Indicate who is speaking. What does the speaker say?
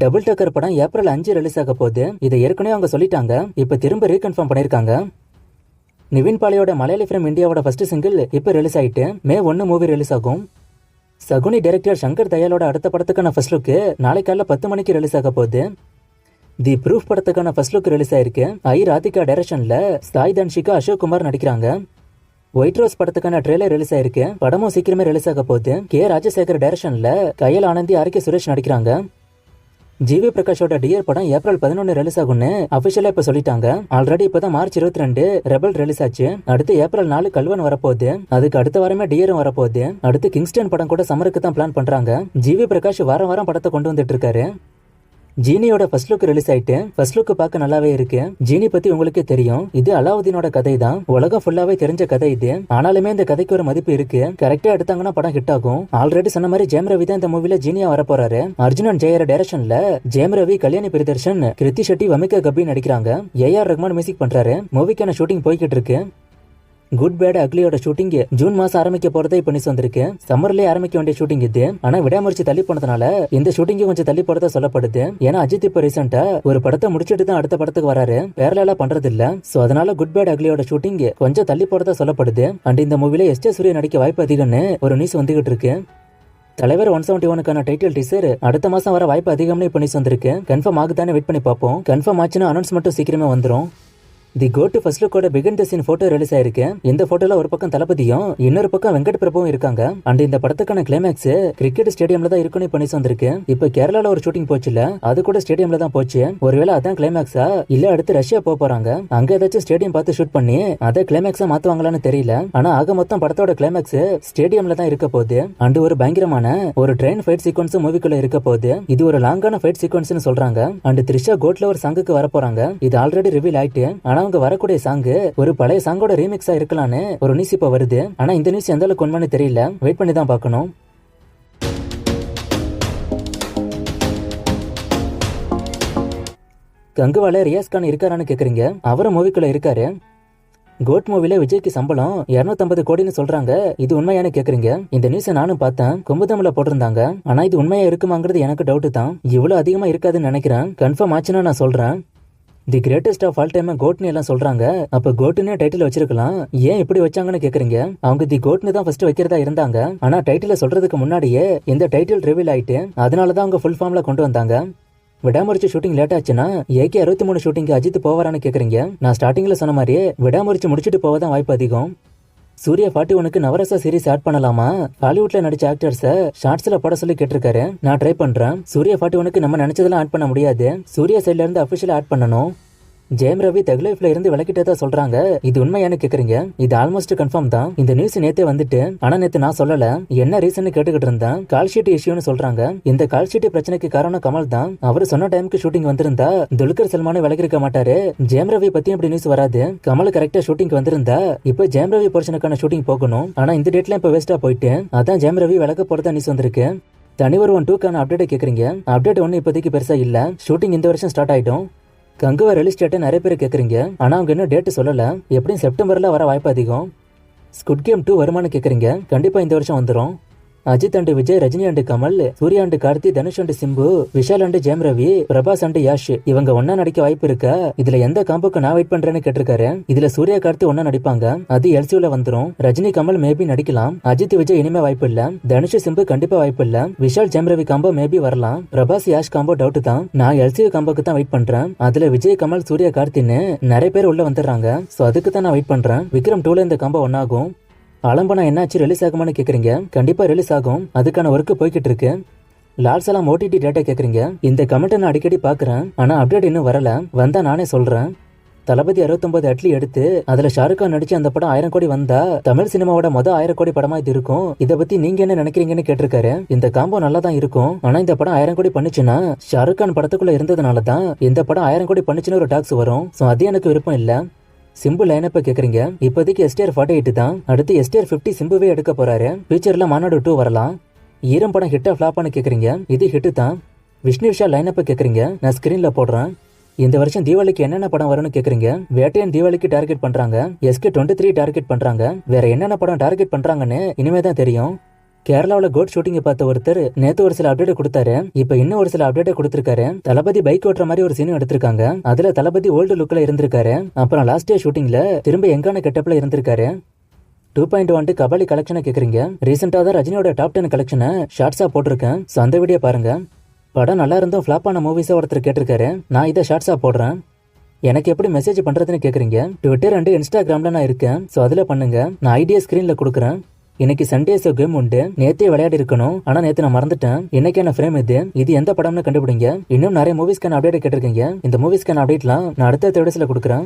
Speaker 1: Double டக்கர் படம் April 5 release ஆக போகுது. இதை ஏற்கனவே அவங்க சொல்லிட்டாங்க. இப்ப திரும்ப ரீகன்ஃபார்ம் பண்ணிருக்காங்க. நிவின் பாலியோட மலையாளி ஃபிலிம் இந்தியாவோட ஃபர்ஸ்ட் சிங்கிள் இப்ப ரிலீஸ் ஆயிட்டு மே 1 மூவி ரிலீஸ் ஆகும். சகுனி டைரக்டர் சங்கர் தயாலோட அடுத்த படத்துக்கான ஃபர்ஸ்ட் லுக் நாளை காலைல 10 மணிக்கு ரிலீஸ் ஆக போகுது. தி ப்ரூஃப் படத்துக்கான ஃபர்ஸ்ட் லுக் ரிலீஸ் ஆயிருக்கு. ராதிகா டைரக்ஷன்ல சாய் தன்ஷிகா, அசோக் குமார் நடிக்கிறாங்க. ஒயிட் ரோஸ் படத்துக்கான ட்ரெய்லர் ரிலீஸ் ஆயிருக்கு. படமும் சீக்கிரமே ரிலீஸ் ஆக போகுது. ராஜசேகர் டைரக்ஷன்ல கயல் ஆனந்தி, ஆர்கே சுரேஷ் நடிக்கிறாங்க. ஜிவி பிரகாஷோட டியர் படம் ஏப்ரல் 11 ரிலீஸ் ஆகும்னு அபிஷியலா இப்ப சொல்லிட்டாங்க. ஆல்ரெடி இப்பதான் மார்ச் 22 ரெபல் ரிலீஸ் ஆச்சு. அடுத்து ஏப்ரல் 4 கல்வன் வரப்போகுது. அதுக்கு அடுத்த வாரமே டியரும் வரப்போகுது. அடுத்து கிங்ஸ்டன் படம் கூட சம்மருக்கு தான் பிளான் பண்றாங்க. ஜிவி பிரகாஷ் வாரம் வாரம் படத்தை கொண்டு வந்துட்டு இருக்காரு. ஜீனியோட ஃபர்ஸ்ட் லுக் ரிலீஸ் ஆயிட்டு ஃபர்ஸ்ட் லுக் பார்க்க நல்லாவே இருக்கு. ஜீனி பத்தி உங்களுக்கே தெரியும். இது அலாவுதீனோட கதை தான். உலகம் ஃபுல்லாவே தெரிஞ்ச கதை இது. ஆனாலுமே இந்த கதைக்கு ஒரு மதிப்பு இருக்கு. கரெக்டா எடுத்தாங்கன்னா படம் ஹிட் ஆகும். ஆல்ரெடி சொன்ன மாதிரி ஜெயம் ரவி தான் இந்த மூவில ஜீனியா வர போறாரு. அர்ஜுனன் ஜெயர டைரக்ஷன்ல ஜெயம் ரவி, கல்யாணி பிரியதர்ஷன், கிருத்தி ஷெட்டி, வமிகா கபி நடிக்கிறாங்க. ஏஆர் ரஹ்மான் மியூசிக் பண்றாரு. மூவிக்கான ஷூட்டிங் போய்கிட்டு இருக்கு. குட் பேட் அக்லியோட ஷூட்டிங் ஜூன் மாசம் ஆரம்பிக்க போறதை இப்ப நியூஸ் வந்திருக்கு. சம்மர்லயே ஆரம்பிக்க வேண்டிய ஷூட்டிங் இது. ஆனா விடாமுயற்சி தள்ளி போனதுனால இந்த ஷூட்டிங் கொஞ்சம் தள்ளி போறதா சொல்லப்படுது. ஏன்னா அஜித் இப்ப ரீசெண்டா ஒரு படத்தை முடிச்சிட்டு தான் அடுத்த படத்துக்கு வராரு. பேரலா பண்றது இல்ல. சோ அதனால குட் பேட் அக்லியோட ஷூட்டிங் கொஞ்சம் தள்ளி போறதா சொல்லப்படுது. அண்ட் இந்த மூவில எஸ்.ஜே. சூர்யா நடிக்க வாய்ப்பு அதிகம்னு ஒரு நியூஸ் வந்துகிட்டு இருக்கு. தலைவர் 171க்கான டைட்டில் டீசர் அடுத்த மாசம் வர வாய்ப்பு அதிகம்னு இப்ப நியூஸ் வந்திருக்கு. கன்ஃபார்ம் ஆகுதானே வெயிட் பண்ணி பார்ப்போம். கன்ஃபார்ம் ஆச்சுன்னா அனௌன்ஸ்மெண்ட் சீக்கிரமே வந்துரும். தி கோட் ஃபர்ஸ்ட் லுக்கோட begin the scene photo release ஆயிருக்கு. இந்த போட்டோல ஒரு பக்கம் தளபதியும் இன்னொரு பக்கம் வெங்கட் பிரபுவும் இருக்காங்க. அண்ட் இந்த படத்துக்கான கிளைமேக்ஸ் கிரிக்கெட் ஸ்டேடியம்ல தான் இருக்குன்னு பண்ணி வந்திருக்கு. இப்ப கேரளால ஒரு ஷூட்டிங் போச்சுல, அது கூட ஸ்டேடியம்ல தான் போச்சு. ஒருவேளை அதான் கிளைமேக்ஸா இல்ல அடுத்து ரஷ்யா போறாங்க. அங்க ஏதாச்சும் ஸ்டேடியம் பார்த்து ஷூட் பண்ணி அதை கிளைமேக்ஸா மாத்துவாங்களான்னு தெரியல. ஆனா ஆக மொத்தம் படத்தோட கிளைமேக்ஸ் ஸ்டேடியம்ல தான் இருக்க போகுது. அண்ட் ஒரு பயங்கரமான ஒரு ட்ரெயின் ஃபைட் சீக்வன்ஸ் மூவிக்குள்ள இருக்க போகுது. இது ஒரு லாங்கான ஃபைட் சீக்வன்ஸ்னு சொல்றாங்க. அண்ட் த்ரிஷா கோட்ல ஒரு சாங்குக்கு வர போறாங்க. இது ஆல்ரெடி ரிவீல் ஆயிட்டு. ஆனா அவங்க வரக்கூடிய சாங் ஒரு பழைய சாங்கோட ரீமிக்ஸா இருக்கலாம்னு ஒரு நியூஸ் இப்ப வருது. ஆனா இந்த நியூஸ் எந்த அளவுக்கு உண்மைன்னு தெரியல. வெயிட் பண்ணி தான் பார்க்கணும். கங்குவால ரியாஸ் கான் இருக்காரான்னு கேக்குறீங்க. அவரும் மூவிக்குள்ள இருக்காரு. கோட் மூவில விஜய்க்கு சம்பளம் 250 கோடின்னு சொல்றாங்க. இது உண்மையான கேக்குறீங்க. இந்த நியூஸ் நானும் பார்த்தேன். கும்பதம்ல போட்டிருந்தாங்க. ஆனா இது உண்மையா இருக்குமாங்கிறது எனக்கு டவுட் தான். இவ்வளவு அதிகமா இருக்காதுன்னு நினைக்கிறேன். கன்ஃபார்ம் ஆச்சுன்னா நான் சொல்றேன். The greatest of all time கோட்னு எல்லாம் சொல்றாங்க. அப்ப கோட்னு டைட்டில் வச்சிருக்கலாம். ஏன் இப்படி வச்சாங்கன்னு கேக்குறீங்க. அவங்க தி கோட்னு தான் ஃபர்ஸ்ட் வைக்கிறதா இருந்தாங்க. ஆனா டைட்டில் சொல்றதுக்கு முன்னாடியே இந்த டைட்டில் ரிவீல் ஆயிட்டு அதனாலதான் அவங்க ஃபுல் ஃபார்ம்ல கொண்டு வந்தாங்க. விடாமுயற்சி ஷூட்டிங் லேட் ஆச்சுன்னா AK 63 ஷூட்டிங் அஜித் போவாரான்னு கேக்குறீங்க. நான் ஸ்டார்டிங்ல சொன்ன மாதிரியே விடாமுயற்சி முடிச்சுட்டு போவதான் வாய்ப்பு அதிகம். சூர்யா 41க்கு நவரசா சீரிஸ் ஆட் பண்ணலாமா? ஹாலிவுட்ல நடிச்ச ஆக்டர்ஸ ஷார்ட்ஸ்ல போட சொல்லி கேட்டிருக்காரு. நான் ட்ரை பண்றேன். சூர்யா 41க்கு நம்ம நினைச்சதெல்லாம் ஆட் பண்ண முடியாது. சூர்யா சைட்ல இருந்து அபிஷியலா ஆட் பண்ணணும். ஜெயம் ரவி தக் லைஃப்ல இருந்து விளக்கிட்டதா சொல்றாங்க. இது உண்மையானு கேக்குறீங்க. இது ஆல்மோஸ்ட் கன்ஃபார்ம் தான். இந்த நியூஸ் நேத்தே வந்துட்டு. ஆனா நேத்து நான் சொல்லல. என்ன ரீசன் கேட்டுக்கிட்டு இருந்தேன். கால் ஷீட் இஷ்யூன்னு சொல்றாங்க. இந்த கால் ஷீட் பிரச்சனைக்கு காரணம் கமல் தான். அவர் சொன்ன டைமுக்கு ஷூட்டிங் வந்திருந்தா துல்கர் சல்மானை விலகி இருக்க மாட்டாரு. ஜெயம் ரவி பத்தி அப்படி நியூஸ் வராது. கமல் கரெக்டா ஷூட்டிங் வந்திருந்தா இப்ப ஜெயம் ரவி போர்ஷனுக்கான ஷூட்டிங் போகணும். ஆனா இந்த டேட்ல இப்ப வேஸ்டா போயிட்டு அதான் ஜெயம் ரவி விலக போறதா நியூஸ் வந்திருக்கு. தனிவர் 1-2க்கான அப்டேட் கேக்குறீங்க. அப்டேட் 1 இப்போதைக்கு பெருசா இல்ல. ஷூட்டிங் இந்த வருஷம் ஸ்டார்ட் ஆயிடும். கங்குவா ரிலீஸ் டேட் நிறைய பேர் கேக்குறீங்க. ஆனா அவங்க இன்னும் டேட் சொல்லல. எப்படியும் செப்டம்பர்ல வர வாய்ப்பு அதிகம். ஸ்குட் கேம் 2 வருமானு கேக்குறீங்க. கண்டிப்பா இந்த வருஷம் வந்துரும். Ajith and Vijay, Rajini and Kamal, Suriya and Karthi, Dhanush and Simbu, Vishal and Jayam Ravi, Prabhas and Yash இவங்க ஒன்னா நடிக்க வாய்ப்பு இருக்கா? இதுல எந்த காம்போக்கு நான் வெயிட் பண்றேன்னு கேட்டிருக்காரு. இதுல சூர்யா கார்த்தி ஒன்னா நடிப்பாங்க. அது LCUல வந்துரும். ரஜினி கமல் மேபி நடிக்கலாம். அஜித் விஜய் இனிமே வாய்ப்பு இல்ல. தனுஷ் சிம்பு கண்டிப்பா வாய்ப்பு இல்ல. விஷால் ஜெயம் ரவி காம்போ மேபி வரலாம். பிரபாஸ் யாஷ் காம்போ டவுட் தான். நான் LCU காம்போக்கு தான் வெயிட் பண்றேன். அதுல விஜய் கமல் சூர்யா கார்த்தின்னு நிறைய பேர் உள்ள வந்துடுறாங்க. சோ அதுக்கு தான் நான் வெயிட் பண்றேன். விக்ரம் 2ல இந்த காம்போ ஒன்னாகும். அலம்பனா என்னாச்சு, ரிலீஸ் ஆகுமான்னு கேக்குறீங்க. கண்டிப்பா ரிலீஸ் ஆகும். அதுக்கான ஒர்க் போய்கிட்டு இருக்கு. லால் சலாம் OTT டேட்டா கேக்குறீங்க. இந்த கமெண்ட் நான் அடிக்கடி பாக்குறேன். ஆனா அப்டேட் இன்னும் வரல. வந்தா நானே சொல்றேன். தளபதி 69 அட்லி எடுத்து அதுல ஷாருக் கான் நடிச்சு அந்த படம் 1000 கோடி வந்தா தமிழ் சினிமாவோட 1000 கோடி படமா இது இருக்கும். இத பத்தி நீங்க என்ன நினைக்கிறீங்கன்னு கேட்டிருக்காரு. இந்த காம்போ நல்லா தான் இருக்கும். ஆனா இந்த படம் 1000 கோடி பண்ணுச்சுன்னா ஷாருக் கான் படத்துக்குள்ள இருந்ததுனாலதான் இந்த படம் 1000 கோடி பண்ணுச்சுன்னு ஒரு டாக்ஸ் வரும். சோ அது எனக்கு விருப்பம் இல்ல. சிம்பு லைனப்ப கேக்குறீங்க. இப்போதைக்கு STR 48 தான். அடுத்து STR 50 சிம்புவே எடுக்க போறாரு. ஃபியூச்சர்ல மாநாடு 2 வரலாம். ஈரம் படம் ஹிட்டா ஃபிளாப்பான்னு கேக்குறீங்க. இது ஹிட் தான். விஷ்ணு விஷால் லைனப்ப கேக்குறீங்க. நான் ஸ்கிரீன்ல போடுறேன். இந்த வருஷம் தீபாவளிக்கு என்னென்ன படம் வரும்னு கேக்குறீங்க. வேட்டையன் தீபாவளிக்கு டார்கெட் பண்றாங்க. SK 23 டார்கெட் பண்றாங்க. வேற என்னென்ன படம் டார்கெட் பண்றாங்கன்னு இனிமே தான் தெரியும். கேரளாவுல கோட் ஷூட்டிங் பார்த்த ஒருத்தர் நேத்து ஒரு சில அப்டேட் கொடுத்தாரு. இப்ப இன்னும் ஒரு சில அப்டேட் கொடுத்திருக்காரு. தளபதி பைக் ஓட்டுற மாதிரி ஒரு சீனும் எடுத்திருக்காங்க. அதுல தளபதி ஓல்டு லுக்ல இருந்திருக்காரு. அப்புறம் லாஸ்ட் இயர் ஷூட்டிங்ல திரும்ப எங்கான கெட்டப்ல இருந்திருக்காரு. 2.1 கபாலி கலெக்ஷனை கேக்குறீங்க. ரீசெண்டா தான் ரஜினியோட டாப் 10 கலெக்ஷனை ஷார்ட்ஸா போட்டிருக்கேன். சோ அந்த வீடியோ பாருங்க. படம் நல்லா இருந்தும் ஃபிளாப் ஆன மூவிஸா ஒருத்தர் கேட்டிருக்காரு. நான் இதை ஷார்ட்ஸா போடுறேன். எனக்கு எப்படி மெசேஜ் பண்றதுன்னு கேக்குறீங்க. ட்விட்டர் அண்ட் இன்ஸ்டாகிராம்ல நான் இருக்கேன். சோ அதுல பண்ணுங்க. நான் ஐடியா ஸ்கிரீன்ல கொடுக்குறேன். இன்னைக்கு சண்டே ஷோ கேம் உண்டு. நேத்தே விளையாடி இருக்கணும். ஆனா நேத்து நான் மறந்துட்டேன். இன்னைக்கான ஃப்ரேம் இது எந்த படம்னு கண்டுபிடிங்க. இன்னும் நிறைய மூவிஸ்க்கான அப்டேட் கேட்டிருக்கீங்க. இந்த மூவிஸ்க்கான அப்டேட்லாம் நான் அடுத்த தேடஸ்ல கொடுக்குறேன்.